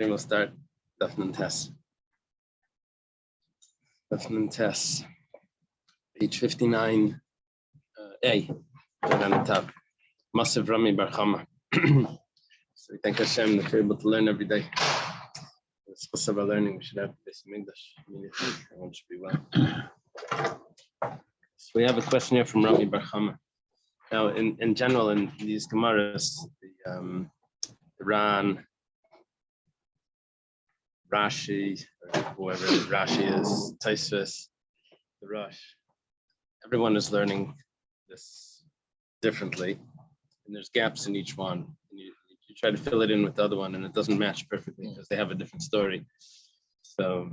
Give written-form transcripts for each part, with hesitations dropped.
Then we'll start Daf Yomi, page 59, A, right on the top. Massive Rami Bar Chama. So we thank Hashem that we're able to learn every day. It's because of our learning, we should have this in English. Everyone should be well. So we have a question here from Rami Bar Chama. Now, in general, in these Gemaras, the Ran, Rashi, or whoever Rashi is, Taisvis, the Rosh, everyone is learning this differently, and there's gaps in each one. And you try to fill it in with the other one, and it doesn't match perfectly because they have a different story. So,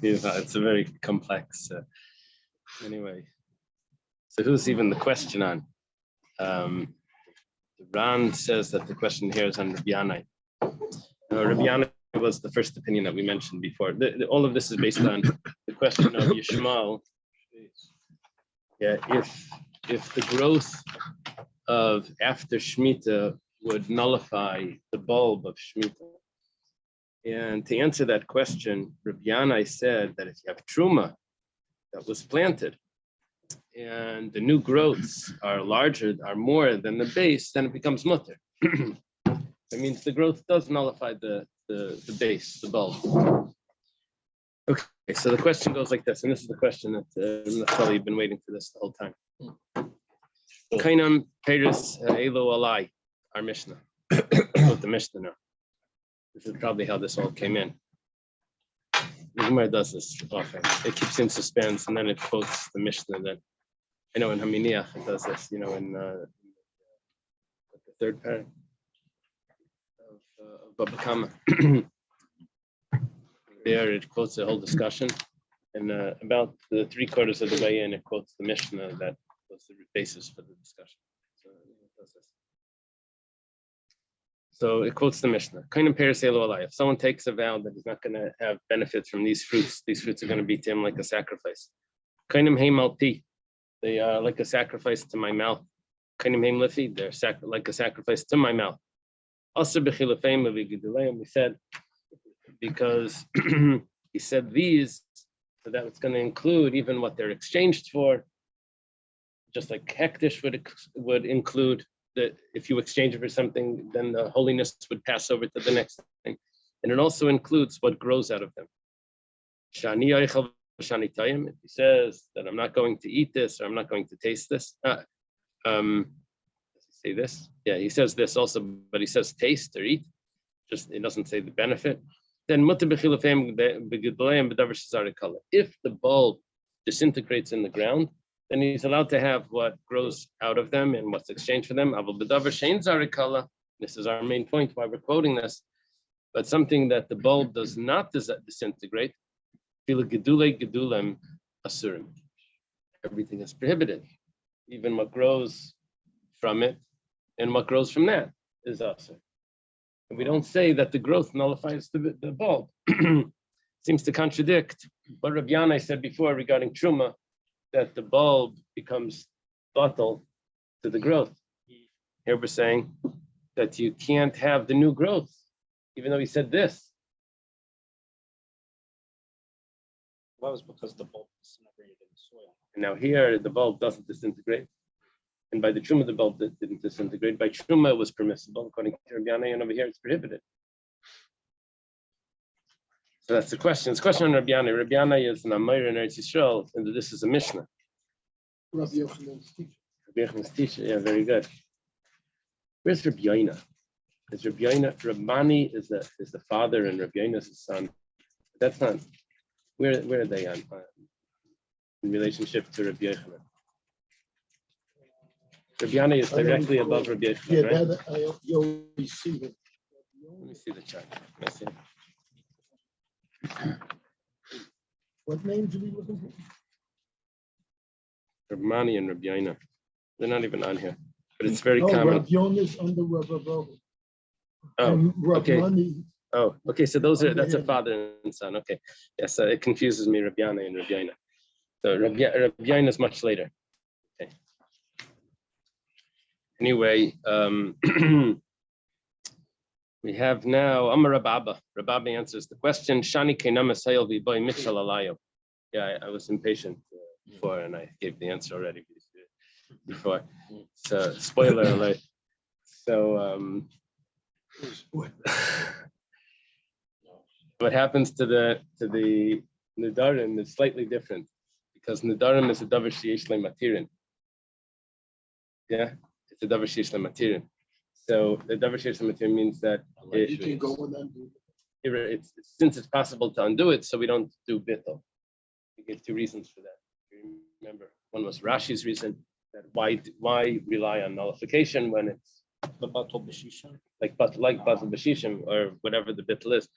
it's a very complex. Anyway, so who's even the question on? The Ran says that the question here is on Rabbi Yanai. Rabbi Yanai was the first opinion that we mentioned before. All of this is based on the question of Yishmael. Yeah, if the growth of after Shemitah would nullify the bulb of Shemitah. And to answer that question, Rabbi Yanai said that if you have Truma that was planted and the new growths are more than the base, then it becomes mutter. That means the growth does nullify the base, the bulb. Okay, so the question goes like this, and this is the question that you've been waiting for this the whole time. Kainam Peres Elo Alai, our Mishnah. With the Mishnah now. This is probably how this all came in. The Gemara does this often. It keeps in suspense, and then it quotes the Mishnah. Then I know in Haminiach it does this. In the third paragraph of Baba Kama. There it quotes the whole discussion, and about the 3/4 of the way in, it quotes the Mishnah that was the basis for the discussion. So it does this. So it quotes the Mishnah. If someone takes a vow that he's not going to have benefits from these fruits are going to be to him like a sacrifice. They are like a sacrifice to my mouth. They're like a sacrifice to my mouth. We said, because he said these, so that it's going to include even what they're exchanged for, just like hektish would include that if you exchange it for something, then the holiness would pass over to the next thing. And it also includes what grows out of them. If he says that I'm not going to eat this or I'm not going to taste this, does he say this? Yeah, he says this also, but he says taste or eat. Just it doesn't say the benefit. Then if the bulb disintegrates in the ground, then he's allowed to have what grows out of them and what's exchanged for them. This is our main point why we're quoting this. But something that the bulb does not disintegrate, everything is prohibited. Even what grows from it and what grows from that is asur. And we don't say that the growth nullifies the bulb. Seems to contradict what Rabbi Yanai said before regarding Truma, that the bulb becomes batal to the growth. Here we're saying that you can't have the new growth, even though he said this. That was because the bulb disintegrated in the soil. And now here, the bulb doesn't disintegrate. And by the Truma, the bulb didn't disintegrate. By Truma, it was permissible. According to Rabbi Yanai, and over here, it's prohibited. So that's the question. It's a question on Rabbi Yanai. Rabbi Yanai is an Amir in Eretz Yisrael, and this is a Mishnah. Rabbi Yochanan's teacher. Rabbi Yochanan's teacher, yeah, very good. Where's Rabbi Yaina? Is Rabbi Yaina, Rabbani is the father, and Rabbi Yaina is the son. That's not. Where are they on in relationship to Rabbi Yochanan? Rabbi Yanai is directly above Rabbi Yochanan, Yeah, right? that you always see it. Let me see the chart. Let me see. What names are we looking for? Rabbani and Rabbi Yaina. They're not even on here, but it's very common. Rabbi Yona's under Rabbi Bobo. Oh, okay. Rabbani, Oh, okay. So that's a father and son. Okay. Yes, it confuses me, Rabbi Yanai and Rabbi Yaina. So Rabbi Yaina is much later. Okay. Anyway, We have now Amar Rababa. Rababa answers the question. Shani kenam esayel v'boy mitchell alayo. Yeah, I was impatient before, and I gave the answer already before. So spoiler alert. So what happens to the Nedarim is slightly different because Nedarim is a davar sheyesh le matirin. Yeah, it's a davar sheyesh le matirin. So the davar sheyesh le matirin means that You can go and undo it. since it's possible to undo it, so we don't do bittul. We give two reasons for that. Remember, one was Rashi's reason that why rely on nullification when it's The batul b'shishim. like batul b'shishim or whatever the bittul is.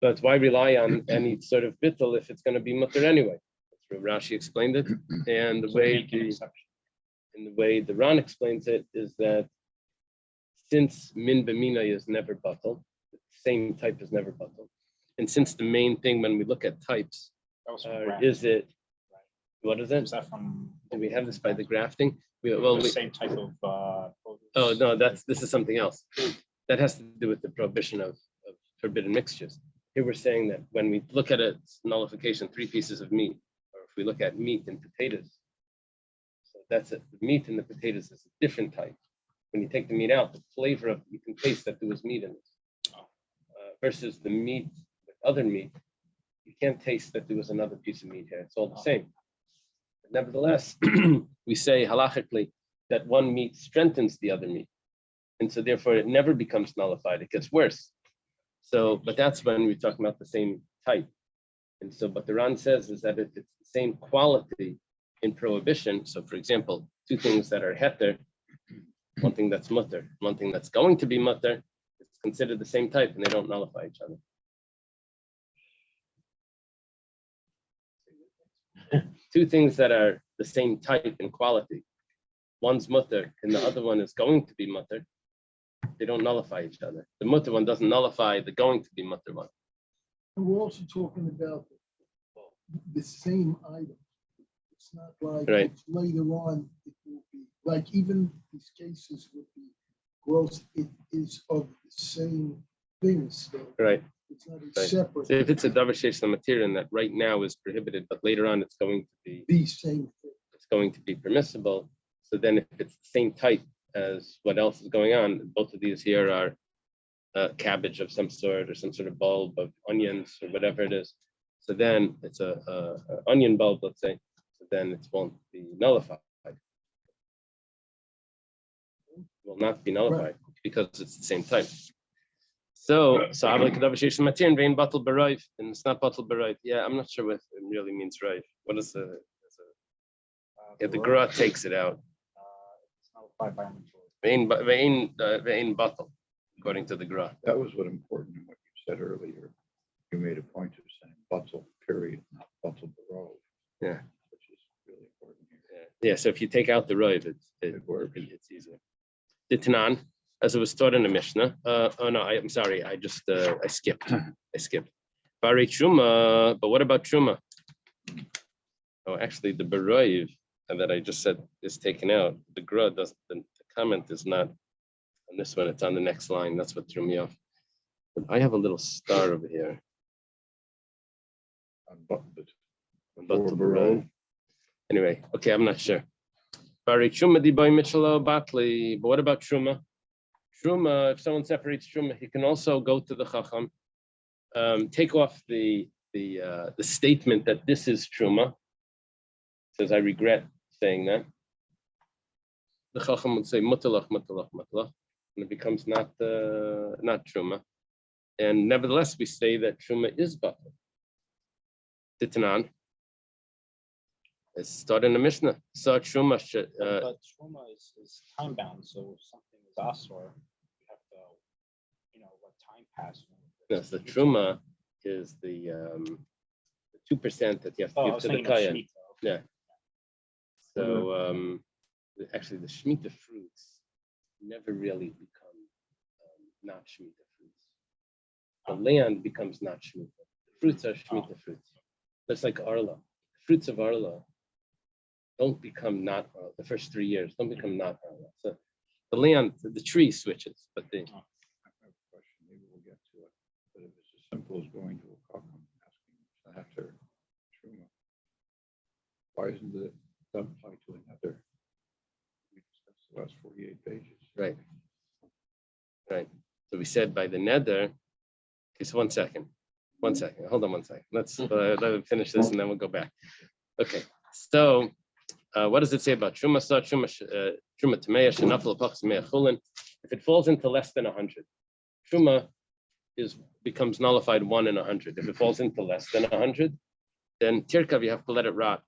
But why rely on any sort of bittul if it's going to be mutter anyway? That's where Rashi explained it, and the way the Ran explains it is that since min b'mina is never batul, the same type is never batul, and since the main thing when we look at types is it what is it? Is that from? Do we have this by the grafting? The same type of. Oh no, this is something else. That has to do with the prohibition of forbidden mixtures. Here we're saying that when we look at a nullification, 3 pieces of meat, or if we look at meat and potatoes, so that's it. The meat and the potatoes is a different type. When you take the meat out, the flavor of you can taste that there was meat in it. Versus the meat with other meat, you can't taste that there was another piece of meat here. It's all the same. But nevertheless, we say halachically that one meat strengthens the other meat. And so therefore it never becomes nullified, it gets worse. So, but that's when we're talking about the same type. And so, but the Ran says is that if it's the same quality in prohibition, so for example, 2 things that are heter, one thing that's mutter, one thing that's going to be mutter, it's considered the same type and they don't nullify each other. 2 things that are the same type and quality, one's mutter and the other one is going to be mutter, they don't nullify each other. The mutter one doesn't nullify the going to be mutter one. And we're also talking about the same item. It's not like it's later on, it will be, like even these cases with the gross, it is of the same things. So right. It's not a separate. So if it's a davar sheyesh material that right now is prohibited, but later on it's going to be the same thing. It's going to be permissible. So then if it's the same type as what else is going on, both of these here are cabbage of some sort or some sort of bulb of onions or whatever it is. So then it's a onion bulb, let's say. So then it won't be nullified. It will not be nullified because it's the same type. So Avli Kadav Sheyesh Matir vein batul b'roiv, and it's not batul b'roiv. Yeah, I'm not sure what it really means roiv. What is the Gra takes it out. It's nullified by a majority. Vein batul, according to the Gra. That was what important in what you said earlier. You made a point of saying batul period, not batul b'rov. Yeah. Which is really important here. Yeah. So if you take out the roiv, it's easier. The Tanan, as it was taught in the Mishnah. Oh no, I'm sorry. I skipped. I skipped. Bari Truma, but what about Truma? Oh, actually, the Baroiv that I just said is taken out. The Gra does the comment is not on this one. It's on the next line. That's what threw me off. But I have a little star over here. But the Baroiv. Anyway, okay, I'm not sure. Bari Truma di boy Mitchell Batli. But what about Truma? Truma, if someone separates Truma, he can also go to the Chacham, take off the statement that this is Truma. Says, I regret saying that. The Chacham would say mutalach, mutalach, mutalach, and it becomes not Truma. And nevertheless, we say that Truma is batal. Titanan. It's started in the Mishnah. So Truma but Truma is time bound, so if something is asur, you have to, what time passed. Yes, the Truma is the 2% that you have to give to the Kayan. Yeah. So actually, the Shemitah fruits never really become not Shemitah fruits. The land becomes not Shemitah. The fruits are Shemitah fruits. That's like Arla. The fruits of Arla don't become not Arla. The first 3 years don't become not Arla. So the land, the tree switches, but the. equals going to a chacham asking after truma. Why isn't it applied to another? We discussed the last 48 pages. Right. Right. So we said by the neder. Okay, so 1 second. 1 second. Hold on 1 second. Let's let me finish this and then we'll go back. Okay. So what does it say about truma? Truma tameya shenafel apachs mea chulin. If it falls into less than 100, truma becomes nullified 1 in 100. If it falls into less than 100, then tirkav, you have to let it rot.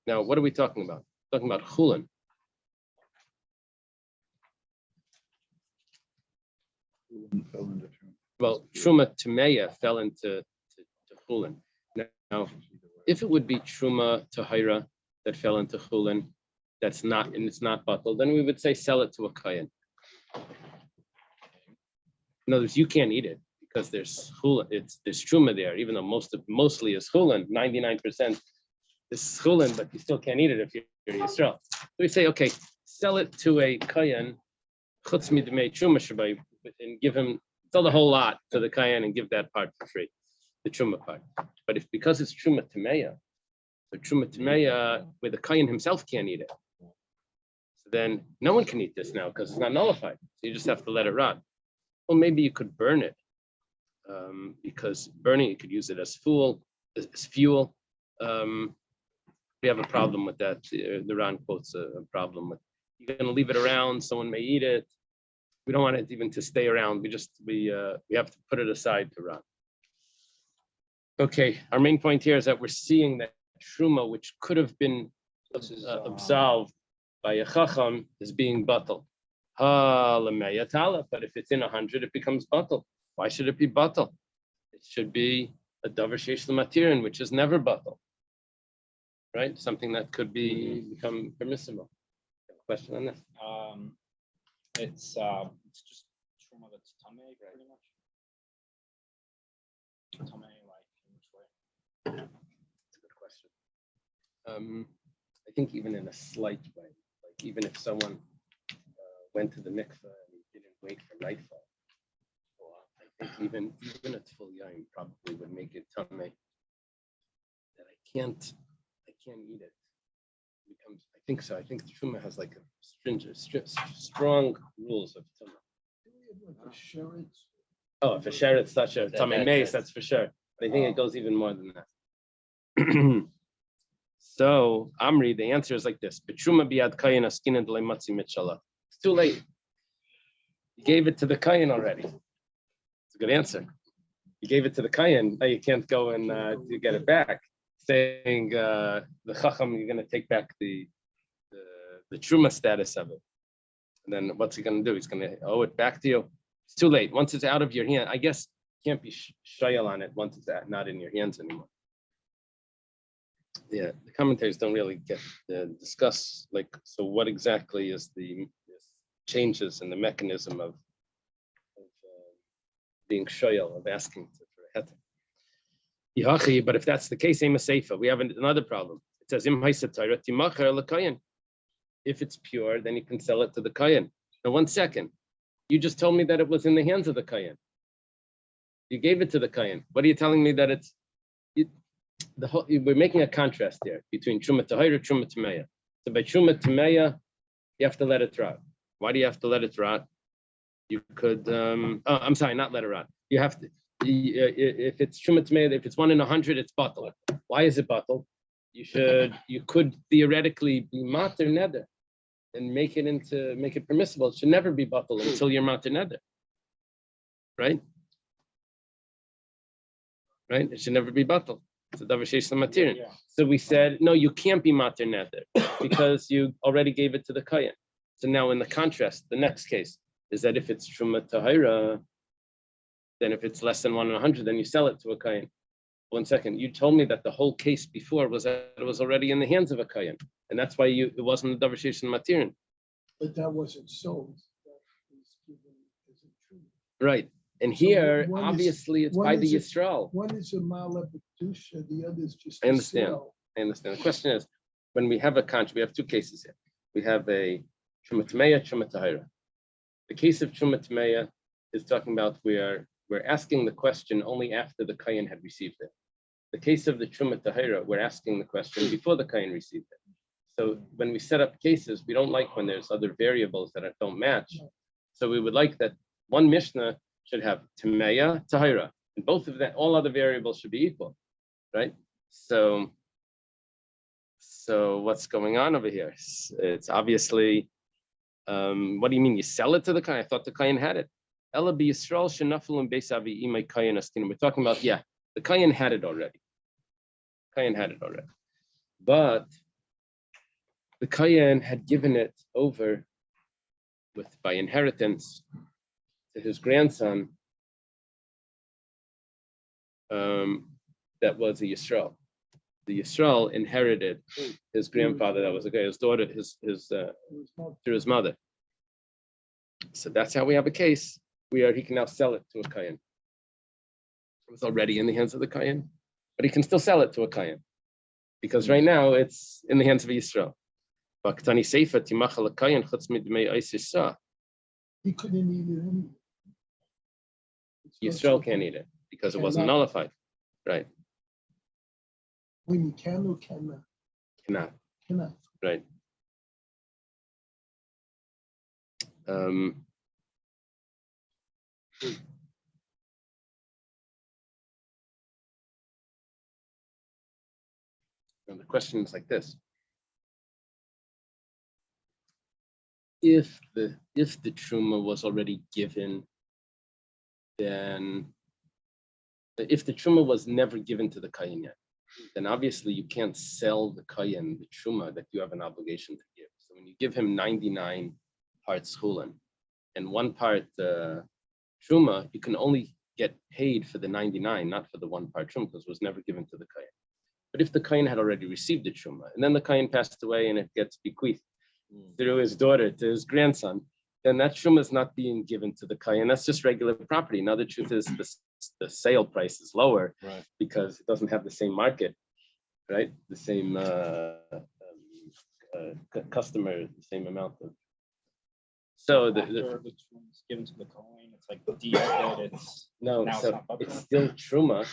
Now, what are we talking about? We're talking about chulin. Fell into truma. Well, truma tameya fell into chulin. Now, if it would be truma tahira that fell into chulin, that's not, and it's not bottled, then we would say sell it to a kayan. In other words, you can't eat it because there's chulin, there's truma there, even though mostly is chulin, 99% is chulin, but you still can't eat it if you're Yisrael. So we say, okay, sell it to a kayan, chutz midmei truma shabai, and give him, sell the whole lot to the kayan and give that part for free, the truma part. But because it's truma tameya, the truma tameya where the kayan himself can't eat it, so then no one can eat this now because it's not nullified. So you just have to let it rot. Well, maybe you could burn it, because burning, you could use it as fuel. We have a problem with that. The Ran quotes a problem with, you're going to leave it around, someone may eat it. We don't want it even to stay around. We have to put it aside to rot. Okay, our main point here is that we're seeing that truma, which could have been absolved by a chacham, is being batal. But if it's in 100, it becomes batal. Why should it be batal? It should be a davar sheish l'matirin, which is never batal, right? Something that could become permissible. Question on this? It's just truma that's tamei, pretty much. Tamei, like in which way? That's a good question. I think even in a slight way, like even if someone went to the mikveh and he didn't wait for nightfall, I think even a full yain probably would make it tamei. That I can't eat it. Becomes, I think so. I think truma has like a stringent, strong rules of truma. Oh, if a sheret's such a tamei mace, that's for sure. But I think it goes even more than that. So Amri, the answer is like this: B'truma biad kayin askina d'lei matzi mitchala. It's too late. You gave it to the kayin already. It's a good answer. You gave it to the kayin. Now you can't go and you get it back. Saying the chacham, you're going to take back the truma status of it, and then what's he going to do? He's going to owe it back to you. It's too late. Once it's out of your hand, I guess you can't be shayal on it once it's not in your hands anymore. Yeah, the commentaries don't really get discuss like, so what exactly is the changes in the mechanism of being shayal, of asking for a heter. But if that's the case, we have another problem. It says, if it's pure, then you can sell it to the kayan. Now, 1 second. You just told me that it was in the hands of the kayan. You gave it to the kayan. What are you telling me that it's? We're making a contrast here between truma tahira and truma tameya. So by truma tameya, you have to let it rot. Why do you have to let it rot? You could. I'm sorry, not let it rot. You have to. If it's truma tameya, if it's 1 in 100, it's batal. Why is it batal? You could theoretically be mater neder and make it permissible. It should never be batal until you're mater neder. Right? Right? It should never be batal. It's a davar sheish l'matirin. So we said, no, you can't be mater neder because you already gave it to the kayan. So now in the contrast, the next case is that if it's truma tahira, then if it's less than 1 in 100, then you sell it to a kayan. 1 second, you told me that the whole case before was that it was already in the hands of a kayan, and that's why it wasn't a davar sheish l'matirin. But that wasn't sold. That was given as a truth. Right. And So here, one is- obviously, it's one by the is a- Yisrael. One is a mala b'kedusha, the other is just. I a understand. sale. I understand. The question is, when we have a contract, we have 2 cases here. We have a truma tameya, truma tahira. The case of truma tameya is talking about where we're asking the question only after the Kayan had received it. The case of the Truma Tahira, we're asking the question before the Kayan received it. So when we set up cases, we don't like when there's other variables that don't match. So we would like that one Mishnah should have Tameya, Tahira, and both of that, all other variables should be equal, right? So what's going on over here? It's obviously, what do you mean? You sell it to the Kayan? I thought the Kayan had it. We're talking about, the Kayan had it already. But the Kayan had given it over by inheritance to his grandson. That was a Yisrael. The Yisrael inherited his grandfather. That was a guy. His daughter, through his mother. So that's how we have a case where he can now sell it to a Kayan. It was already in the hands of the Kayan, but he can still sell it to a Kayan because right now it's in the hands of Yisrael. He couldn't eat it anyway. Yisrael can't eat it because it wasn't nullified, right? When you can or cannot? Cannot, right? And the question is like this: if the truma was already given, then if the truma was never given to the Kayan yet, then obviously you can't sell the Kayan the truma that you have an obligation to give. So when you give him 99 parts chulin and 1 part truma, you can only get paid for the 99, not for the 1 part truma, because it was never given to the Kayan. But if the Kayan had already received the truma, and then the Kayan passed away and it gets bequeathed through his daughter to his grandson, then that truma is not being given to the Kayan. That's just regular property. Now the truth is the sale price is lower, right, because it doesn't have the same market, right? The same customer, the same amount of. So the truma is given to the coin. It's like the deal that it's no, now so it's still truma.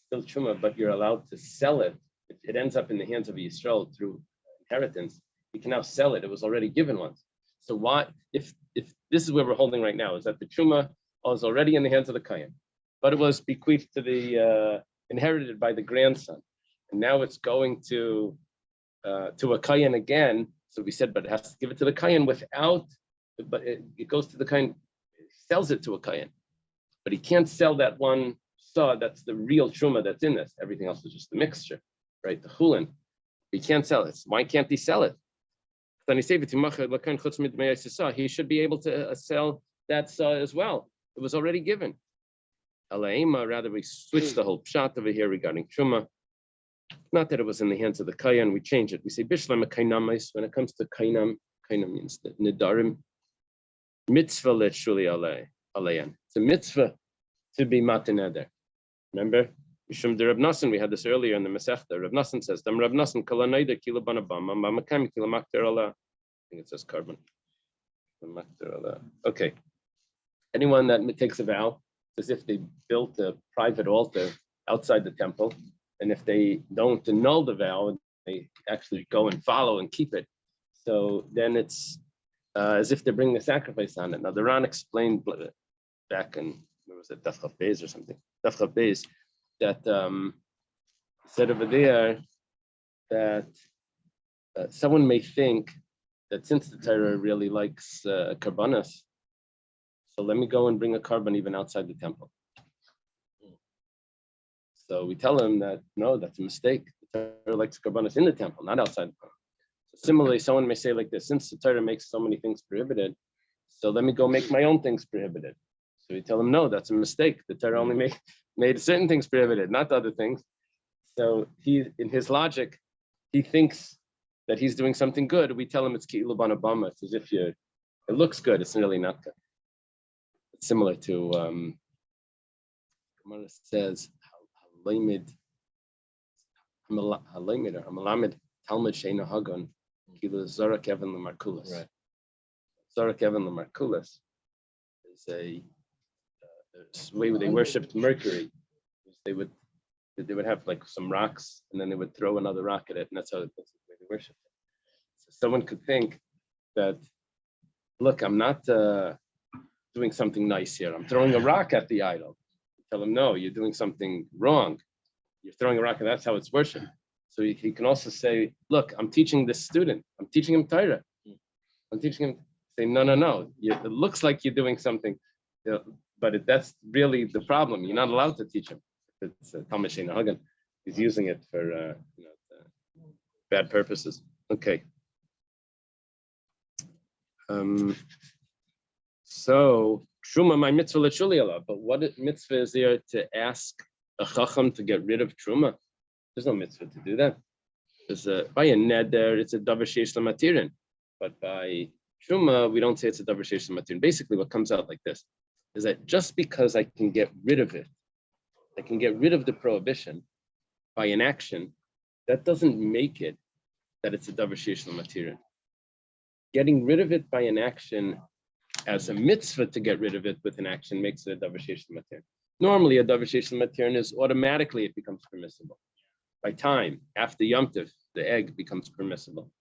Still truma, but you're allowed to sell it. It ends up in the hands of Yisrael through inheritance. You can now sell it. It was already given once. So why, if this is where we're holding right now, is that the truma was already in the hands of the Kayan, but it was bequeathed to the inherited by the grandson, and now it's going to a Kayan again. So we said, but it has to give it to the Kayan without, but it goes to the Kayan, sells it to a Kayan, but he can't sell that one. So that's the real truma that's in this. Everything else is just the mixture, right? The chulin. He can't sell it. Why can't he sell it? He should be able to sell that as well. It was already given. Rather, we switch the whole pshat over here regarding truma. Not that it was in the hands of the kayan, we change it. We say bishlam kainamais. When it comes to kainam means the nedarim. Mitzvah let shuli aleyan. It's a mitzvah to be matineder. Remember, Mishum de Rav Nassan, we had this earlier in the Masechta. Rav Nassan says, "Dam Rav Nassan kala neider kila banabama, mamakam kila makter Allah." I think it says carbon. Okay. Anyone that takes a vow, it's as if they built a private altar outside the temple, and if they don't annul the vow, they actually go and follow and keep it. So then it's as if they're bringing a sacrifice on it. Now the Ran explained back in, where was it, Daf Chav Beis or something, Daf Chav Beis, that said over there that someone may think that since the Torah really likes karbanas, so let me go and bring a carbon even outside the temple. So we tell him that no, that's a mistake. The Torah likes karbanas in the temple, not outside the temple. So similarly, someone may say like this: since the Torah makes so many things prohibited, so let me go make my own things prohibited. So we tell him no, that's a mistake. The Torah only made certain things prohibited, not other things. So he, in his logic, he thinks that he's doing something good. We tell him it's ki'ilu banabama. It's as if it looks good. It's really not good. It's similar to Gemara says halamed talmud sheina hagon kilu zarak evan lemarkulas. Right. Zarak evan lemarkulas is a the way they worshipped Mercury. They would have like some rocks, and then they would throw another rock at it, and that's the way they worshipped it. So someone could think that, look, I'm not doing something nice here. I'm throwing a rock at the idol. Tell them, no, you're doing something wrong. You're throwing a rock, and that's how it's worshipped. So he can also say, look, I'm teaching this student. I'm teaching him Torah. I'm teaching him. Say, no. It looks like you're doing something, but that's really the problem. You're not allowed to teach him. It's Talmud Shein Hagan. He's using it for bad purposes. Okay. So Truma, my mitzvah l'shuli alav. But what mitzvah is there to ask a chacham to get rid of Truma? There's no mitzvah to do that. By a neder, it's a davar sheish lamatirin. But by Truma, we don't say it's a davar sheish lamatirin. Basically, what comes out like this is that just because I can get rid of it, I can get rid of the prohibition by an action, that doesn't make it that it's a davar sheish lamatirin. Getting rid of it by an action as a mitzvah to get rid of it with an action makes it a davar sheish lamatirin. Normally, a davar sheish lamatirin is automatically it becomes permissible. By time, after Yom Tov, the egg becomes permissible.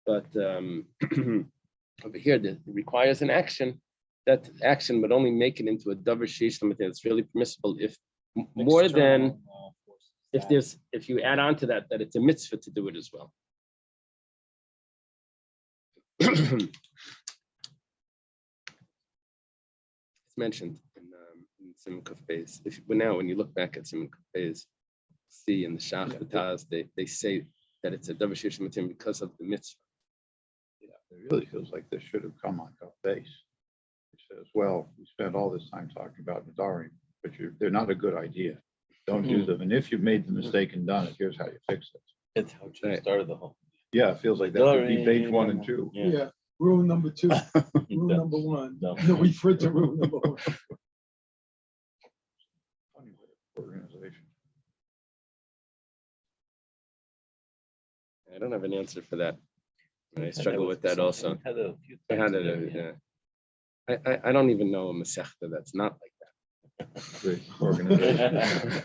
But over here, it requires an action. That action would only make it into a davar sheish lamatirin. It's really permissible if more than if you add on to that it's a mitzvah to do it as well. It's mentioned in Simon Kuf Beis. When you look back at Simon Kuf Beis, see in the Shach B'Taz, they say that it's a davar sheish lamatirin because of the mitzvah. Yeah, it really feels like this should have come on Kuf Beis. It says, well, we spent all this time talking about Nedarim, but they're not a good idea. Don't do them. And if you've made the mistake and done it, here's how you fix it. It's how you started the whole. Yeah, it feels like that could be page 1 and 2. Yeah, rule number 2, rule number 1. No. No, we refer to rule number 1. Funny way of organization. I don't have an answer for that. I struggle with that also. I had it. Yeah. I don't even know a Masechta that's not like that. Great organization.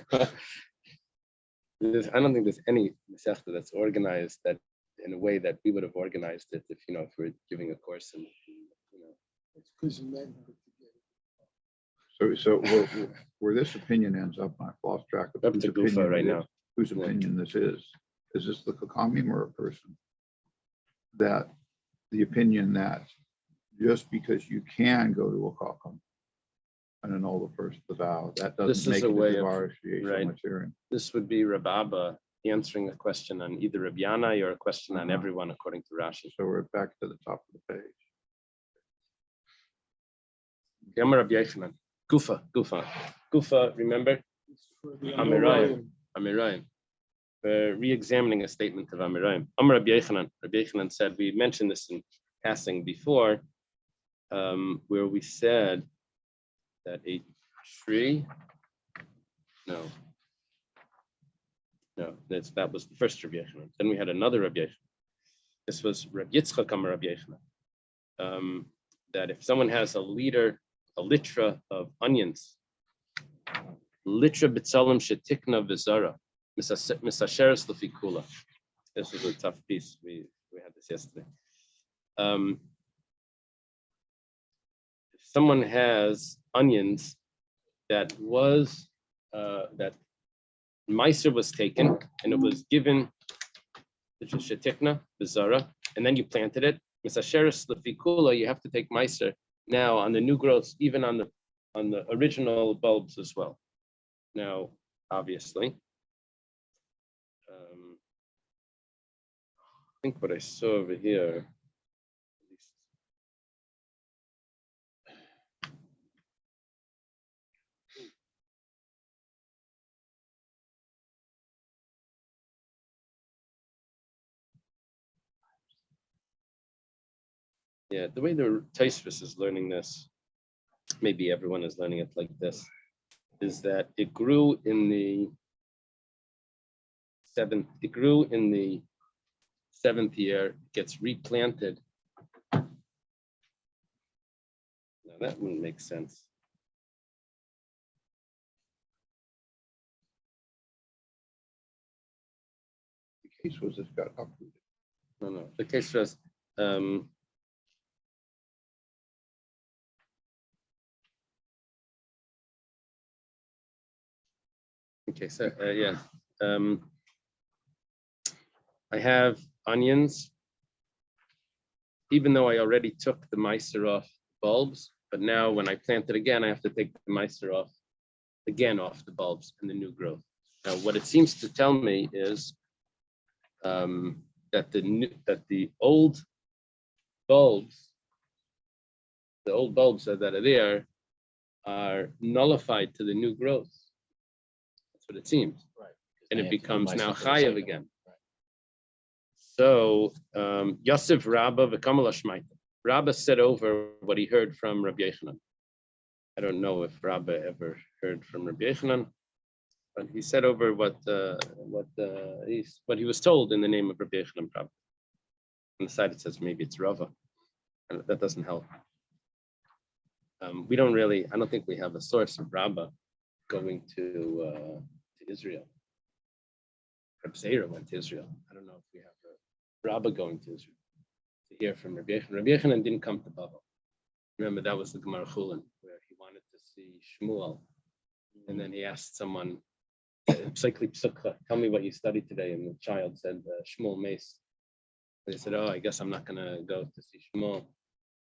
I don't think there's any Masechta that's organized that in a way that we would have organized it if we're giving a course and It's because men put together. So where this opinion ends up, I've lost track of Up whose to Gufa opinion right it now. is, whose opinion this is. Is this the Kakamim or a person? That the opinion that just because you can go to a Kakam and annul the vow, that This doesn't is make a it a way of- Devar Sheish right. Lamatirin. This would be Rav Abba answering a question on either Rabbi Yanai or a question on everyone according to Rashi. So we're back to the top of the page. Yamar Rabbi Yochanan. Gufa, remember? It's for the Amirayim. We're re-examining a statement of Amirayim. Amar Rabbi Yochanan. Rabbi Yochanan said, we mentioned this in passing before, where we said that a tree, no, that was the first Rabbi Yochanan. Then we had another Rabbi Yochanan. This was Rabbi Yitzchak Amar Rabbi Yochanan. That if someone has a litra of onions, litra b'tzalim shetikna v'zara, misasheres lefikula. This is a tough piece. We had this yesterday. If someone has onions that was that Meiser was taken and it was given shetikna v'zara, and then you planted it, misasheres lefikula, you have to take Meiser now on the new growths, even on the original bulbs as well. Now, obviously, I think what I saw over here, yeah, the way the Taisvis is learning this, maybe everyone is learning it like this, is that it grew in the seventh year, gets replanted. Now that wouldn't make sense. case was this got uprooted. No. The case was, okay, so, yeah. I have onions, even though I already took the micer off bulbs, but now when I plant it again, I have to take the micer off the bulbs and the new growth. Now, what it seems to tell me is that the old bulbs that are there are nullified to the new growth. That's what it seems. Right. And it becomes now high chayav again. So Yosef Rabba v'kamala shmaita. Rabba said over what he heard from Rabbi Yechanan. I don't know if Rabba ever heard from Rabbi Yechanan, but he said over what he was told in the name of Rabbi Yechanan. Probably. On the side it says maybe it's Rava, and that doesn't help. We don't really. I don't think we have a source of Rabba going to Israel. Reb Zeira went to Israel. I don't know if we have a Rabba going to Israel to hear from Rabbi Yechanan. Rabbi Yechanan didn't come to Bavel. Remember, that was the Gemara Chulin, where he wanted to see Shmuel. And then he asked someone, tell me what you studied today. And the child said, Shmuel Mace. They said, oh, I guess I'm not going to go to see Shmuel.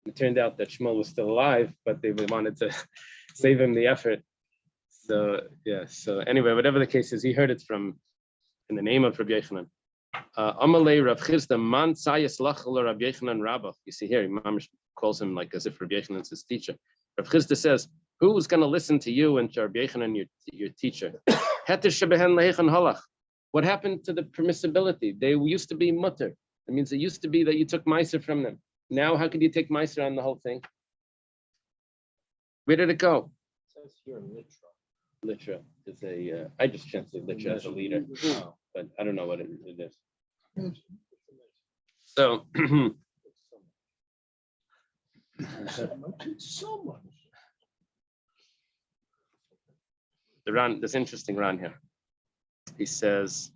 It turned out that Shmuel was still alive, but they wanted to save him the effort. So, yeah. So anyway, whatever the case is, he heard it from, in the name of Rabbi Yechanan. Amalei Rav Chizda man sayas lachal Rabbi Yechanan Rabba. You see here, Imam calls him like as if Rabbi Yechanan is his teacher. Rav Chizda says, who's going to listen to you and to Rabbi Yechanan, your teacher? What happened to the permissibility? They used to be mutter. It means it used to be that you took meiser from them. Now, how could you take meiser on the whole thing? Where did it go? It says here litra. Litra is a, I just translate litra as a leader, but I don't know what it is. So, It's so much. the Ran, this interesting Ran here. He says,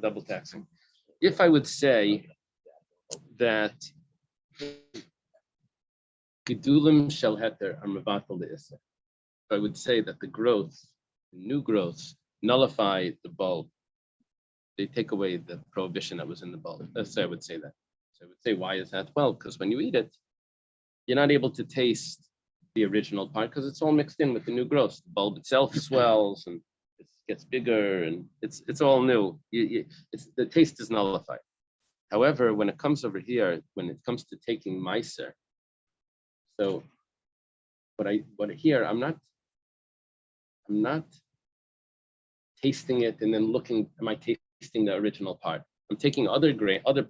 double taxing. If I would say that Gedulim shel heter are mevatel the iser, I would say that the new growths nullify the bulb. They take away the prohibition that was in the bulb. So I would say that. So I would say, why is that? Well, because when you eat it, you're not able to taste the original part because it's all mixed in with the new growths. The bulb itself swells and it gets bigger, and it's all new. The taste is nullified. However, when it comes over here, when it comes to taking meiser, so I'm not tasting it and then looking, am I tasting the original part? I'm taking other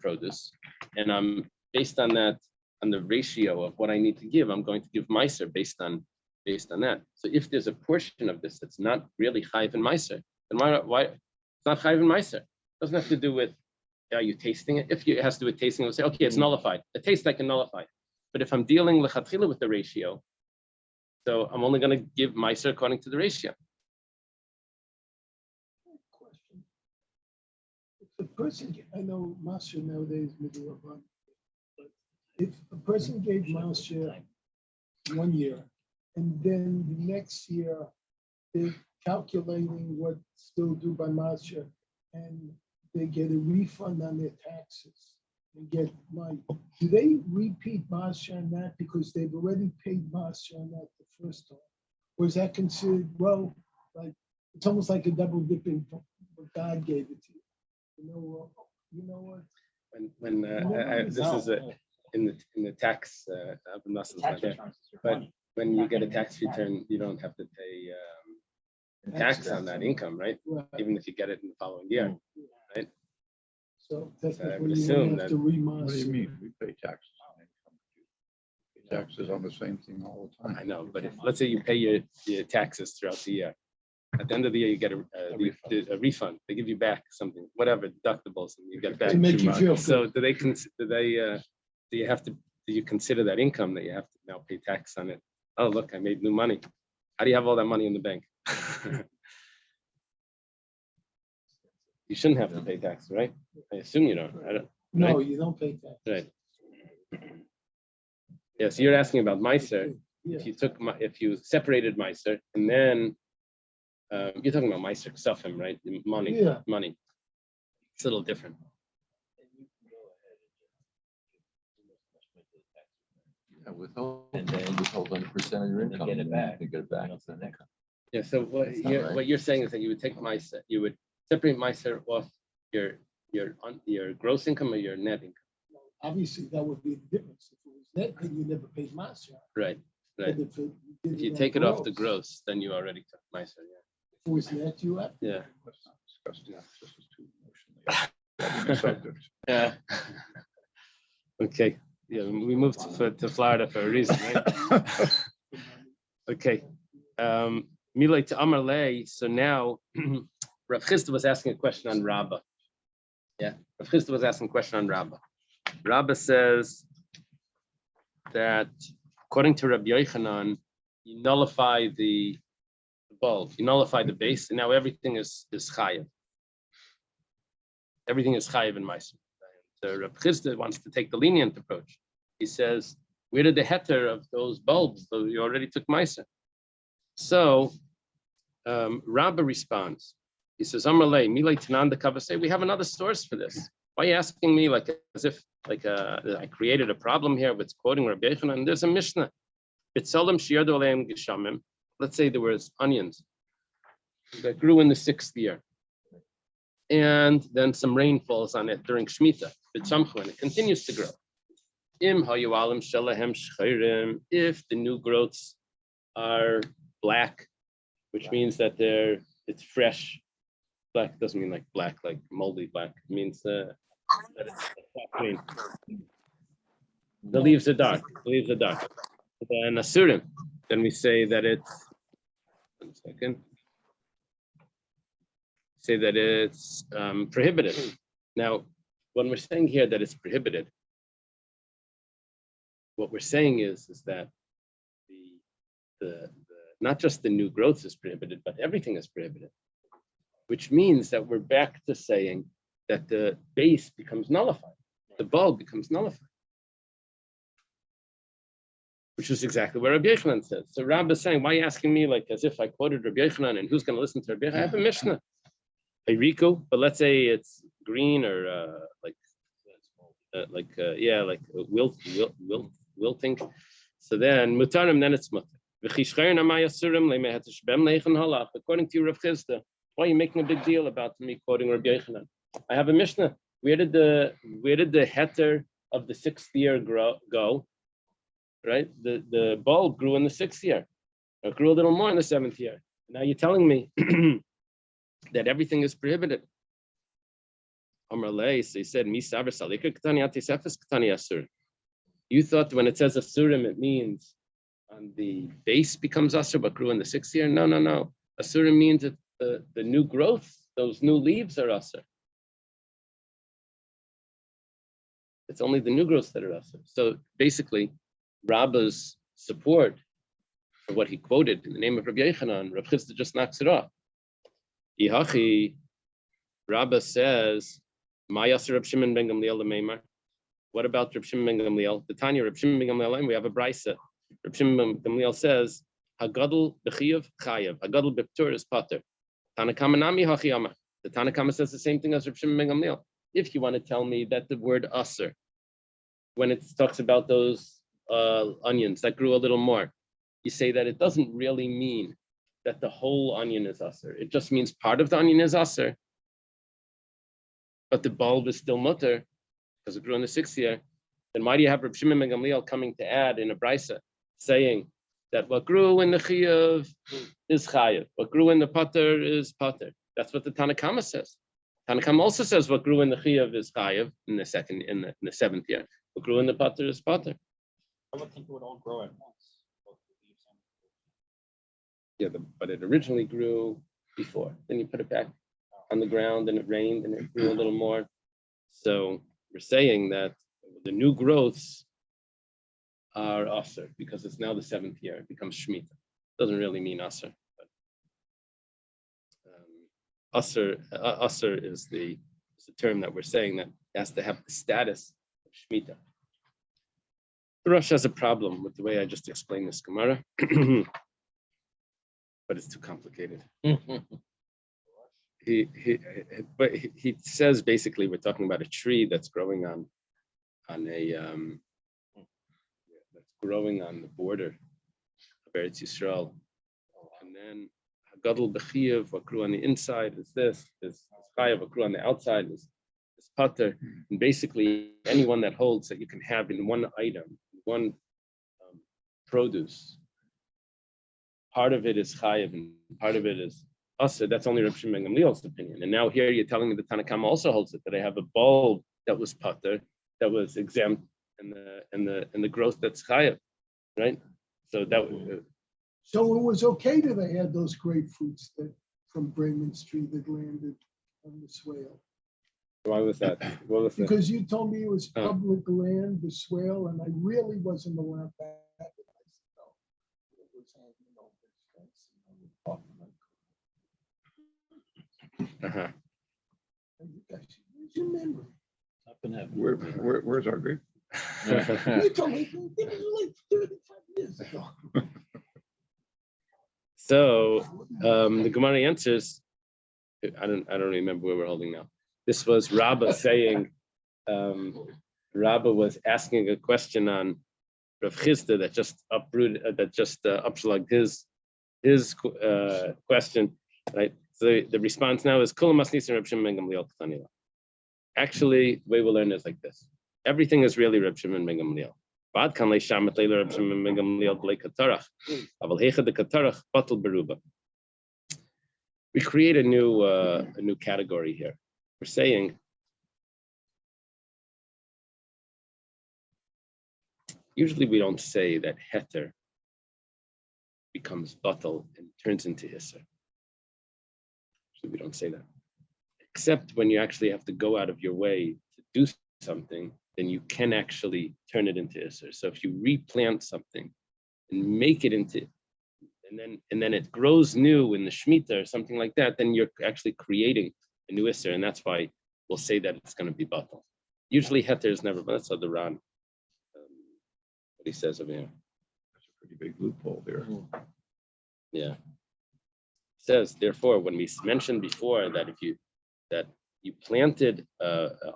produce, and I'm based on that, on the ratio of what I need to give, I'm going to give meiser based on that. So if there's a portion of this that's not really chayv and meiser, then why it's not chayv and meiser? It doesn't have to do with are you tasting it? If it has to do with tasting, we'll say, okay, it's nullified. The taste I can nullify. But if I'm dealing lechatchila with the ratio, so I'm only going to give meiser according to the ratio. Question. If a person, I know Masha nowadays, middle of one, but if a person gave Masha 1 year, and then the next year they're calculating what still due by Masha, and they get a refund on their taxes and get money. Do they repeat Masha on that because they've already paid Masha on that the first time? Or is that considered, well, like, it's almost like a double dipping from what God gave it to you? You know what? This is in the tax, but when you get a tax return, you don't have to pay tax on that income, right? Even if you get it in the following year, right? So I technically, would you assume don't have to What do you remaster. mean? We pay taxes on income. We pay taxes on the same thing all the time. I know, but if, let's say you pay your taxes throughout the year. At the end of the year, you get a refund. They give you back something, whatever, deductibles, and you get it back. To make you feel So good. do you have to do you consider that income that you have to now pay tax on it? Oh, look, I made new money. How do you have all that money in the bank? You shouldn't have to pay tax, right? I assume you don't. I don't. No, you don't pay tax. Right. Yeah. So you're asking about Meiser. Yeah. If you separated Meiser and then you're talking about Meiser Ksafim, right? Money. Yeah. Money. It's a little different. Yeah, withhold, and then withhold 100% of your And then income. get it and back. You get it back. It's an income. Yeah. So That's not right. what you're saying is that you would take Meiser, you would separate Meiser off your gross income or your net income. Obviously, that would be the difference. If it was net, then you never paid Masya. Right. Right. But If you take it off the gross, then you already took Meiser. If it was net, you have. Yeah. Let's not discuss this. This is too emotionally subject. Yeah. Okay. Yeah, we moved to Florida for a reason, right? Okay. Milay to Amarle. So now Rav Chisda was asking a question on Rabbah. Yeah. Rav Chisda was asking a question on Rabbah. Rabbah says that according to Rabbi Yochanan, you nullify the bulb, you nullify the base, and now everything is chayav. Everything is chayav in Meiser. So Rav Chisda wants to take the lenient approach. He says, where did the heter of those bulbs? So you already took Meiser. So Rabbah responds. He says, Amarle, Milay Tanan the Kava say, we have another source for this. Why are you asking me as if I created a problem here with quoting Rabbi Yochanan? There's a Mishnah. Bitzolim shiardu aleim geshamim. Let's say there was onions that grew in the 6th year. And then some rain falls on it during Shemitah. And it continues to grow. If the new growths are black, which means that it's fresh. Black doesn't mean like black, like moldy black. It means that it's green. The leaves are dark. The leaves are dark. Then asurim. Then we say that it's 1 second. Say that it's prohibited. Now, when we're saying here that it's prohibited, what we're saying is that the not just the new growth is prohibited, but everything is prohibited, which means that we're back to saying that the base becomes nullified, the bulb becomes nullified, which is exactly what Rabbi Yochanan says. So Rabbah is saying, why are you asking me like as if I quoted Rabbi Yochanan and who's going to listen to Rabbi Yochanan? I have a Mishnah, a Rico, but let's say it's green or wilting. So then mutarim, then it's mutar. According to Rav Chisda, why are you making a big deal about me quoting Rabbi Yochanan? I have a Mishnah. Where did the heter of the 6th year go? Right? The bulb grew in the 6th year. It grew a little more in the 7th year. Now you're telling me that everything is prohibited. So he said, you thought when it says asurim, it means on the base becomes asur, but grew in the 6th year? No. Asurim means that the new growth, those new leaves are asur. It's only the new growths that are asur. So basically, Rabbah's support for what he quoted in the name of Rabbi Yochanan, Rav Chisda just knocks it off. Ihachi, Rabbah says, "Ma yasser Reb Shimon ben Gamliel lemeimar." What about Reb Shimon ben Gamliel? The Tanya Reb Shimon ben Gamliel, and we have a brisa. Reb Shimon ben Gamliel says, "Hagadol b'chiyav chayav, hagadol b'ptur is pater." Tanakama nami hachiyama. The Tanakama says the same thing as Reb Shimon ben Gamliel. If you want to tell me that the word aser, when it talks about those onions that grew a little more, you say that it doesn't really mean that the whole onion is aser. It just means part of the onion is aser, but the bulb is still mutter because it grew in the 6th year. Then why do you have Reb Shimon ben Gamliel coming to add in a brisa saying that what grew in the chiyav is chayav, what grew in the pater is pater? That's what the Tanakama says. Tanakama also says what grew in the chiyav is chayav in the 7th year. What grew in the pater is pater. I would think it would all grow at once. Both the leaves and Yeah, but it originally grew before. Then you put it back on the ground and it rained and it grew a little more. So we're saying that the new growths are Aser because it's now the 7th year. It becomes Shemitah. Doesn't really mean Aser. But Aser is the term that we're saying that has to have the status of Shemitah. The Rosh has a problem with the way I just explained this Gemara, but it's too complicated. He says basically we're talking about a tree that's growing on the border of Eretz Yisrael, and then Hagadol B'Chiyav, what grew on the inside is this Chayav, what grew on the outside is Pater, and basically anyone that holds that you can have in one item, one produce, part of it is Chayav and part of it is Asa. That's only Reb Shimon ben Gamliel's opinion. And now here you're telling me the Tanna Kama also holds it, that I have a bulb that was Pater, that was exempt, and the growth that's Chayav, right? So that So it was okay that they had those grapefruits that from Bremen Street that landed on the swale. why was that? What was that? Because you told me it was public land, the swale, and I really wasn't allowed to have it. I said, no, it was on, Uh-huh. Where's your memory? Up in that. Where's our grape? You told me it was like 35 years ago. So the Gemara answers. I don't remember where we're holding now. This was Rabbah saying. Rabbah was asking a question on Rav Chisda that just uprooted, upslugged his question, right? So the response now is Kol Masnis and Reb Shimon ben Gamliel K'tanila. Actually, the way we'll learn is like this: everything is really Reb Shimon ben Gamliel. Bad kan leishamet leila Reb Shimon ben Gamliel b'lei katarach, aval heicha de katarach batel beruba. We create a new category here. We're saying usually we don't say that heter becomes batel and turns into isser. So we don't say that, except when you actually have to go out of your way to do something, then you can actually turn it into isser. So if you replant something and make it into, and then it grows new in the Shemitah or something like that, then you're actually creating a new isser, and that's why we'll say that it's going to be batel. Usually heter is never, but that's how the Ran, what he says over here. That's a pretty big loophole there. Yeah. Says therefore, when we mentioned before that if you planted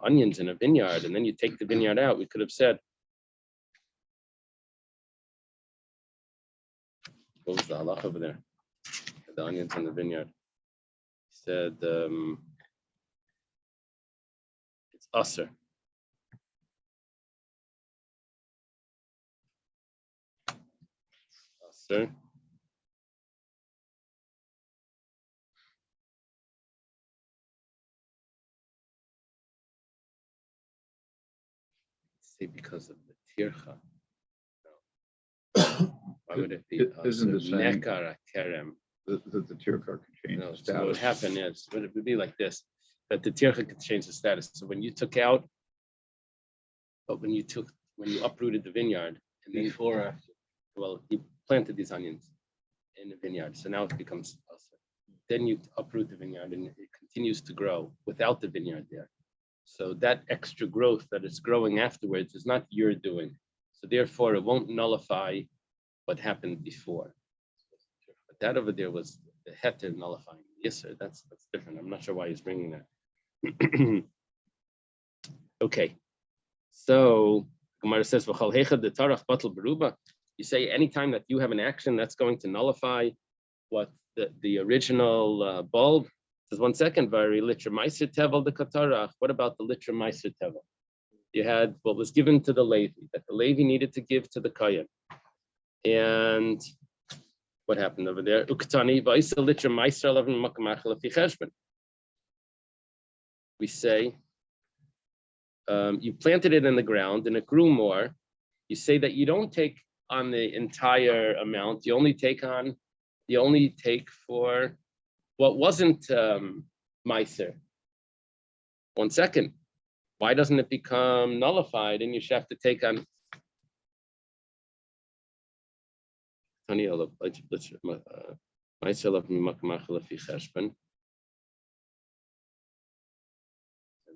onions in a vineyard and then you take the vineyard out, we could have said, what was the halach over there? The onions in the vineyard. He said it's aser. Aser. Because of the tircha. Why would it be? Isn't the saying nekar kerem? that the tircha could change No, the so what would status? happen is, but it would be like this, that the tircha could change the status. So when you took out, but when you uprooted the vineyard, and then well, you planted these onions in the vineyard, so now it becomes aser. Then you uproot the vineyard and it continues to grow without the vineyard there. So that extra growth that is growing afterwards is not your doing. So therefore, it won't nullify what happened before. But that over there was the heter nullifying. Yes, sir, that's different. I'm not sure why he's bringing that. Okay, so Gemara says, you say anytime that you have an action that's going to nullify what the original bulb. Says 1 second, Vari litra meiser tevel the katarach. What about the litra meiser tevel? You had what was given to the Levi, that the Levi needed to give to the Kohen. And what happened over there? Uktani va'isa litra meiser alavim makamach lefi cheshbon. We say you planted it in the ground and it grew more. You say that you don't take on the entire amount. You only take for what wasn't meiser. 1 second. Why doesn't it become nullified and you should have to take on? There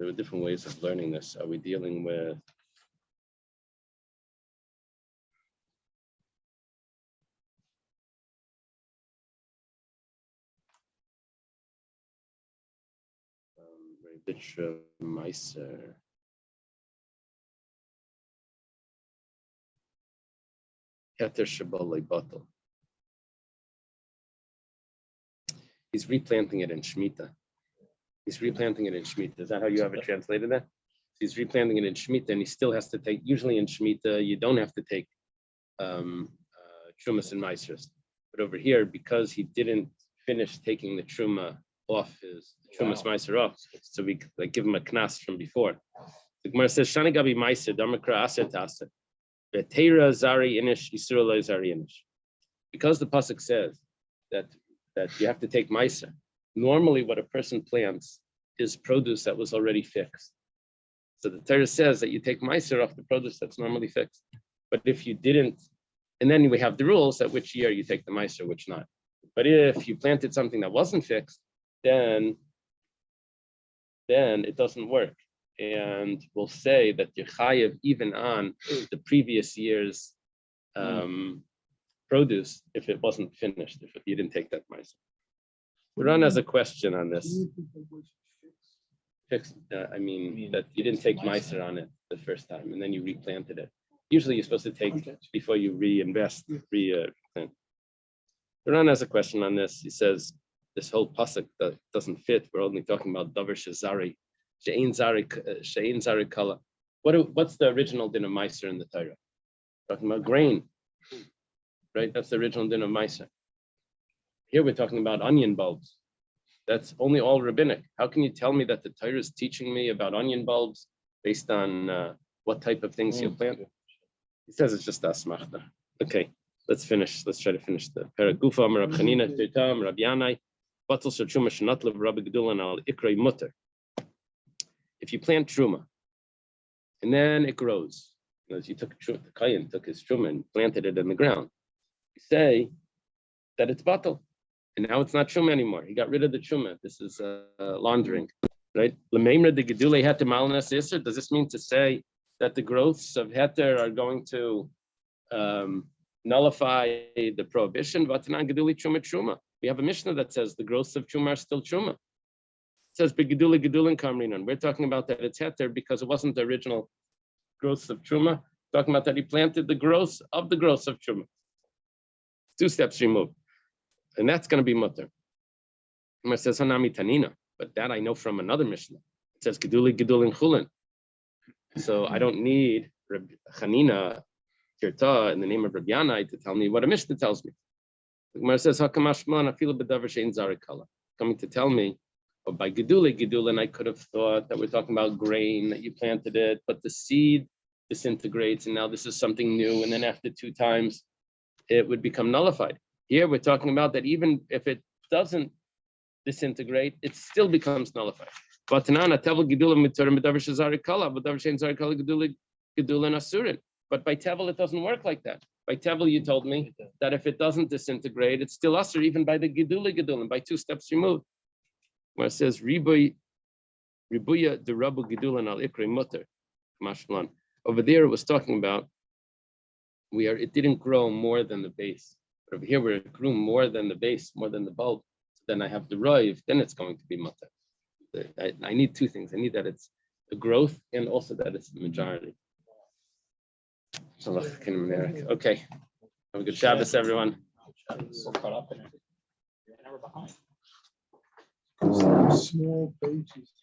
were different ways of learning this. Are we dealing with Bitra Meiser? Heter Shabbalei Batal. He's replanting it in Shemitah. He's replanting it in Shemitah. Is that how you have it translated there? He's replanting it in Shemitah, and he still has to take, usually in Shemitah, you don't have to take Trumas and Meisers. But over here, because he didn't finish taking the Truma off his Trumas Meiser off, so we like give him a knas from before. The Gemara says, Shani Gabi Meiser, Damakra Aser Taser, Betera Zari Inish, Yisrael Zari Inish. Because the pasuk says that you have to take Meiser, normally what a person plants is produce that was already fixed. So the Torah says that you take Meiser off the produce that's normally fixed. But if you didn't, and then we have the rules at which year you take the Meiser, which not. But if you planted something that wasn't fixed, then it doesn't work. And we'll say that you're chayev even on the previous year's produce if it wasn't finished, if you didn't take that Meiser. Ron has a question on this. Fixed, I mean that you didn't take Meiser on it the first time, and then you replanted it. Usually, you're supposed to take before you reinvest. Replant. Ron has a question on this. He says this whole pasuk that doesn't fit. We're only talking about davar shezari, she'ein zari kala. What's the original din of Meiser in the Torah? Talking about grain, right? That's the original din of Meiser. Here we're talking about onion bulbs. That's only all rabbinic. How can you tell me that the Torah is teaching me about onion bulbs based on what type of things you plant? He says it's just asmachta. Okay, let's finish. Let's try to finish the paragufa. Rab Chanina, Tirtam, Rab Yanai, Batal Shachuma Shnatlev, Rabbi Gedulan al Ikrei Mutter. If you plant truma, and then it grows, as you took the Kayan took his truma and planted it in the ground, you say that it's batal. And now it's not truma anymore. He got rid of the truma. This is laundering, right? Does this mean to say that the growths of heter are going to nullify the prohibition? We have a Mishnah that says the growths of truma are still truma. It says begeduli gedulin kamrinan. We're talking about that it's heter because it wasn't the original growths of truma. Talking about that he planted the growths of truma. 2 steps removed. And that's going to be mutter. It says Hanami Tanina, but that I know from another Mishnah. It says Geduli Gedulin Chulin. So I don't need Reb Chanina Tirta in the name of Reb Yanai to tell me what a Mishnah tells me. The Gemara says Hakamashman Afilu B'Davar Shein Zarikala. Coming to tell me, by Geduli Gedulin, I could have thought that we're talking about grain, that you planted it, but the seed disintegrates, and now this is something new, and then after 2 times, it would become nullified. Here we're talking about that even if it doesn't disintegrate, it still becomes nullified. But by Tevel it doesn't work like that. By Tevel you told me that if it doesn't disintegrate, it's still usher even by the Gedulim, by 2 steps removed. Where it says Ribuya de Rabu Gedulan al Ikri Mutter. Mashmalan. Over there it was talking about it didn't grow more than the base. But over here, where it grew more than the base, more than the bulb, then I have the roiv, then it's going to be mutter. I need 2 things. I need that it's the growth and also that it's the majority. Okay. Have a good Shabbos, everyone. We're caught up in it. You're an hour behind. Small pages.